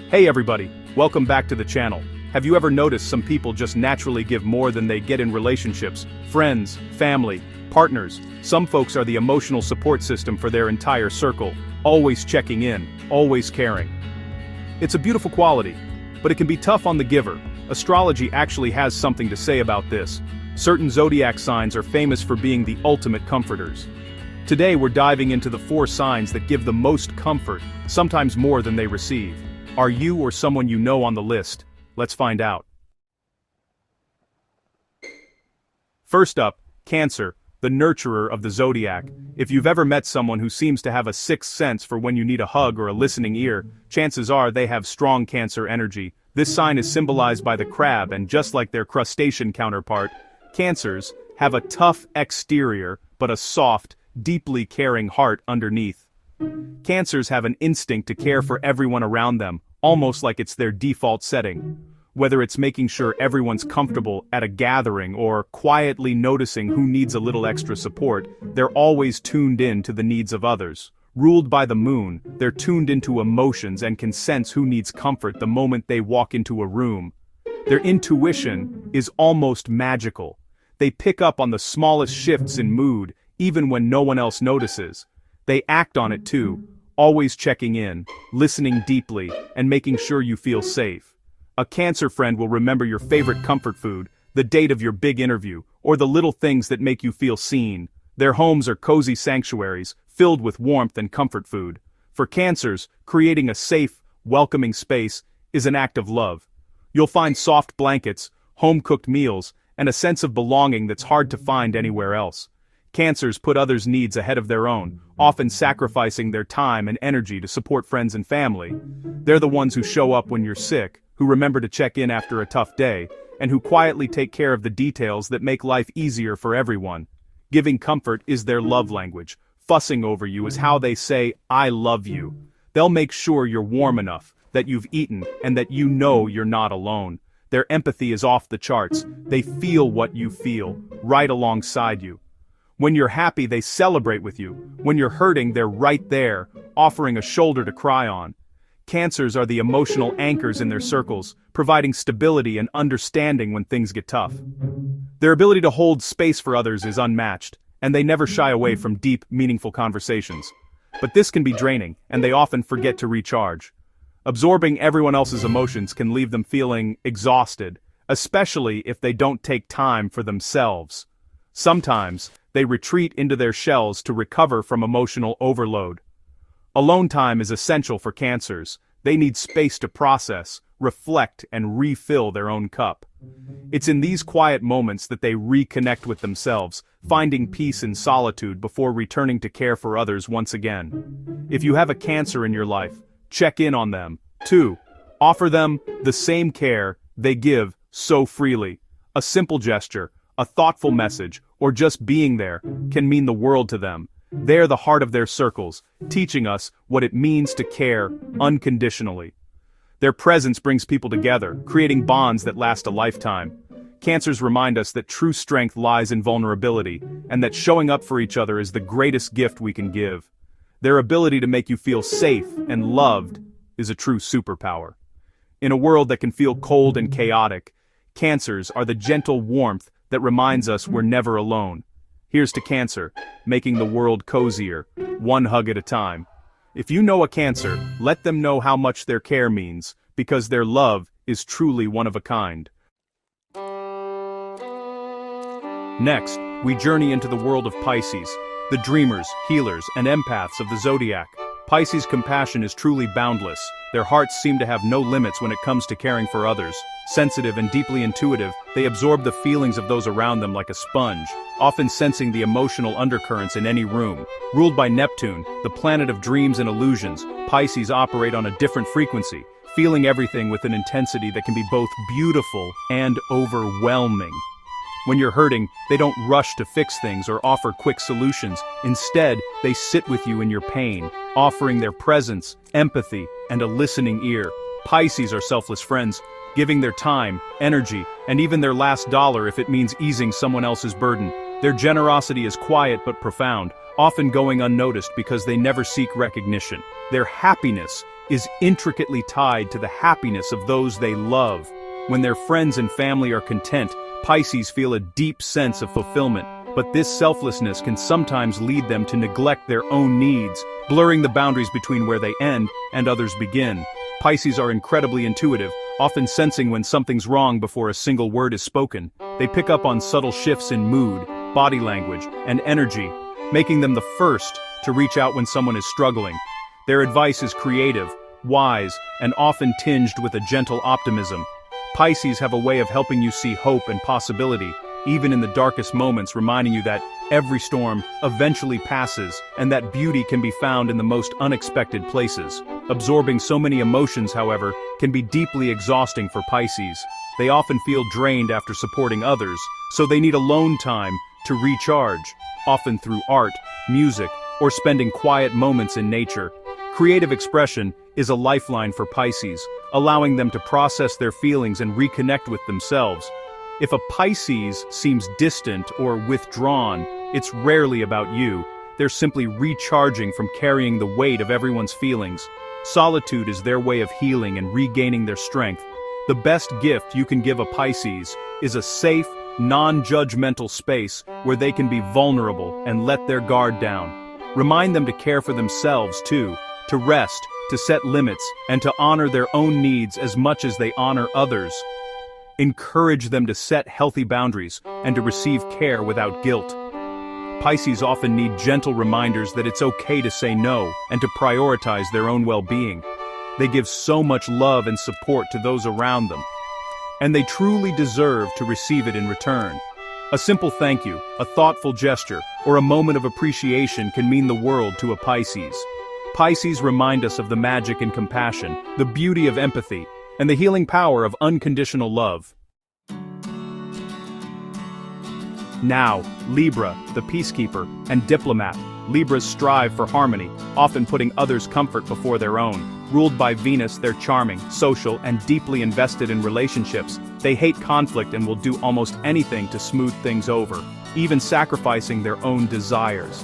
Hey everybody, welcome back to the channel. Have you ever noticed some people just naturally give more than they get in relationships, friends, family, partners? Some folks are the emotional support system for their entire circle, always checking in, always caring. It's a beautiful quality, but it can be tough on the giver. Astrology actually has something to say about this. Certain zodiac signs are famous for being the ultimate comforters. Today we're diving into the 4 signs that give the most comfort, sometimes more than they receive. Are you or someone you know on the list? Let's find out. First up, Cancer, the nurturer of the zodiac. If you've ever met someone who seems to have a sixth sense for when you need a hug or a listening ear, chances are they have strong Cancer energy. This sign is symbolized by the crab, and just like their crustacean counterpart, Cancers have a tough exterior but a soft, deeply caring heart underneath. Cancers have an instinct to care for everyone around them, almost like it's their default setting. Whether it's making sure everyone's comfortable at a gathering or quietly noticing who needs a little extra support, they're always tuned in to the needs of others. Ruled by the moon, they're tuned into emotions and can sense who needs comfort the moment they walk into a room. Their intuition is almost magical. They pick up on the smallest shifts in mood, even when no one else notices. They act on it too, always checking in, listening deeply, and making sure you feel safe. A Cancer friend will remember your favorite comfort food, the date of your big interview, or the little things that make you feel seen. Their homes are cozy sanctuaries, filled with warmth and comfort food. For Cancers, creating a safe, welcoming space is an act of love. You'll find soft blankets, home-cooked meals, and a sense of belonging that's hard to find anywhere else. Cancers put others' needs ahead of their own, often sacrificing their time and energy to support friends and family. They're the ones who show up when you're sick, who remember to check in after a tough day, and who quietly take care of the details that make life easier for everyone. Giving comfort is their love language. Fussing over you is how they say, "I love you." They'll make sure you're warm enough, that you've eaten, and that you know you're not alone. Their empathy is off the charts. They feel what you feel, right alongside you. When you're happy, they celebrate with you. When you're hurting, they're right there, offering a shoulder to cry on. Cancers are the emotional anchors in their circles, providing stability and understanding when things get tough. Their ability to hold space for others is unmatched, and they never shy away from deep, meaningful conversations. But this can be draining, and they often forget to recharge. Absorbing everyone else's emotions can leave them feeling exhausted, especially if they don't take time for themselves. Sometimes, they retreat into their shells to recover from emotional overload. Alone time is essential for Cancers. They need space to process, reflect, and refill their own cup. It's in these quiet moments that they reconnect with themselves, finding peace in solitude before returning to care for others once again. If you have a Cancer in your life, check in on them. 2. Offer them the same care they give so freely. A simple gesture, a thoughtful message, or just being there can mean the world to them. They're the heart of their circles, teaching us what it means to care unconditionally. Their presence brings people together, creating bonds that last a lifetime. Cancers remind us that true strength lies in vulnerability, and that showing up for each other is the greatest gift we can give. Their ability to make you feel safe and loved is a true superpower. In a world that can feel cold and chaotic, Cancers are the gentle warmth that reminds us we're never alone. Here's to Cancer, making the world cozier, one hug at a time. If you know a Cancer, let them know how much their care means, because their love is truly one of a kind. Next, we journey into the world of Pisces, the dreamers, healers, and empaths of the zodiac. Pisces' compassion is truly boundless. Their hearts seem to have no limits when it comes to caring for others. Sensitive and deeply intuitive, they absorb the feelings of those around them like a sponge, often sensing the emotional undercurrents in any room. Ruled by Neptune, the planet of dreams and illusions, Pisces operate on a different frequency, feeling everything with an intensity that can be both beautiful and overwhelming. When you're hurting, they don't rush to fix things or offer quick solutions. Instead, they sit with you in your pain, offering their presence, empathy, and a listening ear. Pisces are selfless friends, giving their time, energy, and even their last dollar if it means easing someone else's burden. Their generosity is quiet but profound, often going unnoticed because they never seek recognition. Their happiness is intricately tied to the happiness of those they love. When their friends and family are content, Pisces feel a deep sense of fulfillment, but this selflessness can sometimes lead them to neglect their own needs, blurring the boundaries between where they end and others begin. Pisces are incredibly intuitive, often sensing when something's wrong before a single word is spoken. They pick up on subtle shifts in mood, body language, and energy, making them the first to reach out when someone is struggling. Their advice is creative, wise, and often tinged with a gentle optimism. Pisces have a way of helping you see hope and possibility, even in the darkest moments, reminding you that every storm eventually passes and that beauty can be found in the most unexpected places. Absorbing so many emotions, however, can be deeply exhausting for Pisces. They often feel drained after supporting others, so they need alone time to recharge, often through art, music, or spending quiet moments in nature. Creative expression is a lifeline for Pisces, allowing them to process their feelings and reconnect with themselves. If a Pisces seems distant or withdrawn, it's rarely about you. They're simply recharging from carrying the weight of everyone's feelings. Solitude is their way of healing and regaining their strength. The best gift you can give a Pisces is a safe, non-judgmental space where they can be vulnerable and let their guard down. Remind them to care for themselves too, to rest, to set limits, and to honor their own needs as much as they honor others. Encourage them to set healthy boundaries and to receive care without guilt. Pisces often need gentle reminders that it's okay to say no and to prioritize their own well-being. They give so much love and support to those around them, and they truly deserve to receive it in return. A simple thank you, a thoughtful gesture, or a moment of appreciation can mean the world to a Pisces. Pisces remind us of the magic in compassion, the beauty of empathy, and the healing power of unconditional love. Now, Libra, the peacekeeper and diplomat. Libras strive for harmony, often putting others' comfort before their own. Ruled by Venus, they're charming, social, and deeply invested in relationships. They hate conflict and will do almost anything to smooth things over, even sacrificing their own desires.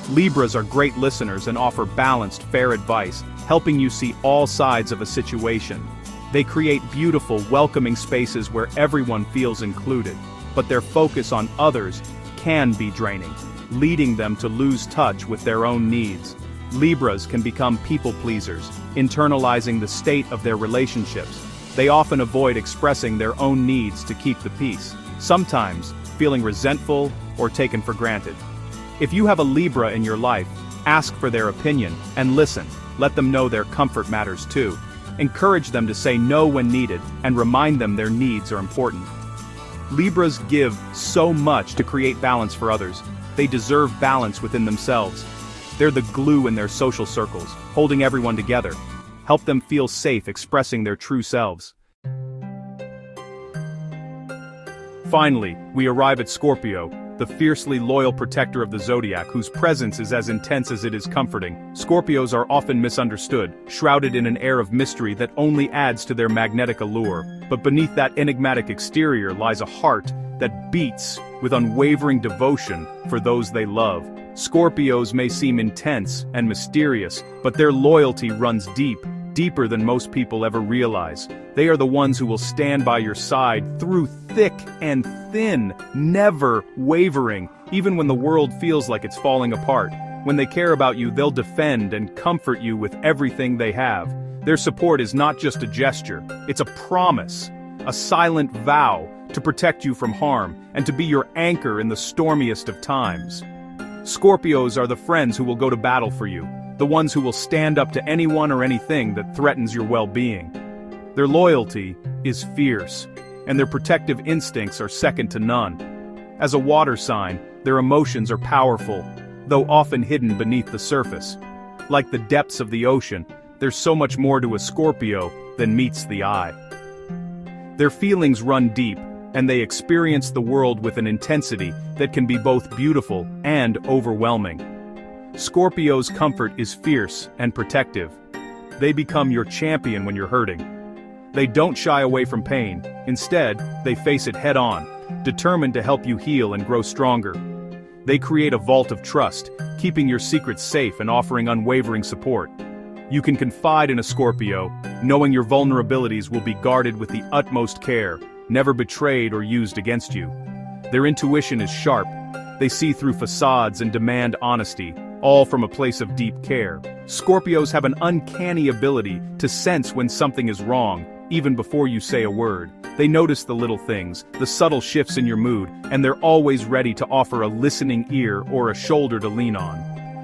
Libras are great listeners and offer balanced, fair advice, helping you see all sides of a situation. They create beautiful, welcoming spaces where everyone feels included, but their focus on others can be draining, leading them to lose touch with their own needs. Libras can become people pleasers, internalizing the state of their relationships. They often avoid expressing their own needs to keep the peace, sometimes feeling resentful or taken for granted. If you have a Libra in your life, ask for their opinion and listen. Let them know their comfort matters too. Encourage them to say no when needed and remind them their needs are important. Libras give so much to create balance for others. They deserve balance within themselves. They're the glue in their social circles, holding everyone together. Help them feel safe expressing their true selves. Finally, we arrive at Scorpio, the fiercely loyal protector of the Zodiac whose presence is as intense as it is comforting. Scorpios are often misunderstood, shrouded in an air of mystery that only adds to their magnetic allure. But beneath that enigmatic exterior lies a heart that beats with unwavering devotion for those they love. Scorpios may seem intense and mysterious, but their loyalty runs deep, deeper than most people ever realize. They are the ones who will stand by your side through thick and thin, never wavering, even when the world feels like it's falling apart. When they care about you, they'll defend and comfort you with everything they have. Their support is not just a gesture, it's a promise, a silent vow to protect you from harm and to be your anchor in the stormiest of times. Scorpios are the friends who will go to battle for you, the ones who will stand up to anyone or anything that threatens your well-being. Their loyalty is fierce, and their protective instincts are second to none. As a water sign, their emotions are powerful, though often hidden beneath the surface. Like the depths of the ocean, there's so much more to a Scorpio than meets the eye. Their feelings run deep, and they experience the world with an intensity that can be both beautiful and overwhelming. Scorpio's comfort is fierce and protective. They become your champion when you're hurting. They don't shy away from pain. Instead, they face it head-on, determined to help you heal and grow stronger. They create a vault of trust, keeping your secrets safe and offering unwavering support. You can confide in a Scorpio, knowing your vulnerabilities will be guarded with the utmost care, never betrayed or used against you. Their intuition is sharp. They see through facades and demand honesty, all from a place of deep care. Scorpios have an uncanny ability to sense when something is wrong, even before you say a word. They notice the little things, the subtle shifts in your mood, and they're always ready to offer a listening ear or a shoulder to lean on.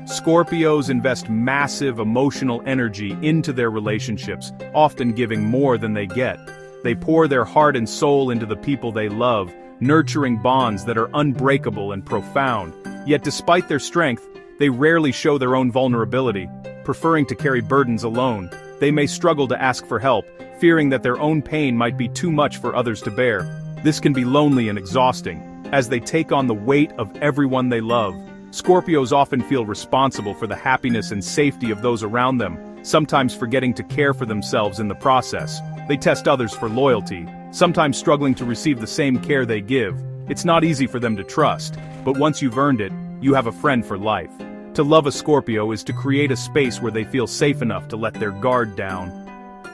Scorpios invest massive emotional energy into their relationships, often giving more than they get. They pour their heart and soul into the people they love, nurturing bonds that are unbreakable and profound. Yet despite their strength, they rarely show their own vulnerability, preferring to carry burdens alone. They may struggle to ask for help, fearing that their own pain might be too much for others to bear. This can be lonely and exhausting, as they take on the weight of everyone they love. Scorpios often feel responsible for the happiness and safety of those around them, sometimes forgetting to care for themselves in the process. They test others for loyalty, sometimes struggling to receive the same care they give. It's not easy for them to trust, but once you've earned it, you have a friend for life. To love a Scorpio is to create a space where they feel safe enough to let their guard down.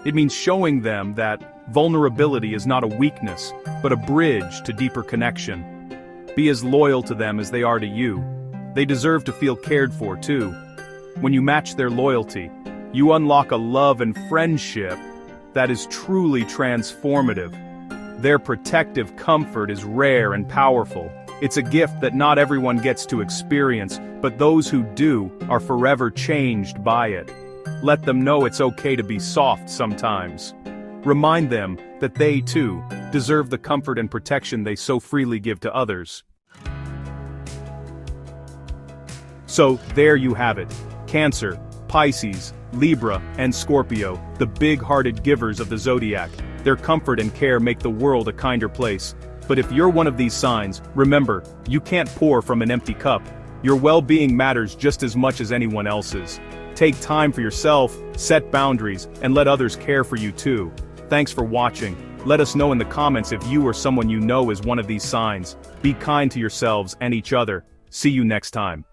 It means showing them that vulnerability is not a weakness, but a bridge to deeper connection. Be as loyal to them as they are to you. They deserve to feel cared for too. When you match their loyalty, you unlock a love and friendship that is truly transformative. Their protective comfort is rare and powerful. It's a gift that not everyone gets to experience, but those who do are forever changed by it. Let them know it's okay to be soft sometimes. Remind them that they, too, deserve the comfort and protection they so freely give to others. So, there you have it. Cancer, Pisces, Libra, and Scorpio, the big-hearted givers of the Zodiac. Their comfort and care make the world a kinder place. But if you're one of these signs, remember, you can't pour from an empty cup. Your well-being matters just as much as anyone else's. Take time for yourself, set boundaries, and let others care for you too. Thanks for watching. Let us know in the comments if you or someone you know is one of these signs. Be kind to yourselves and each other. See you next time.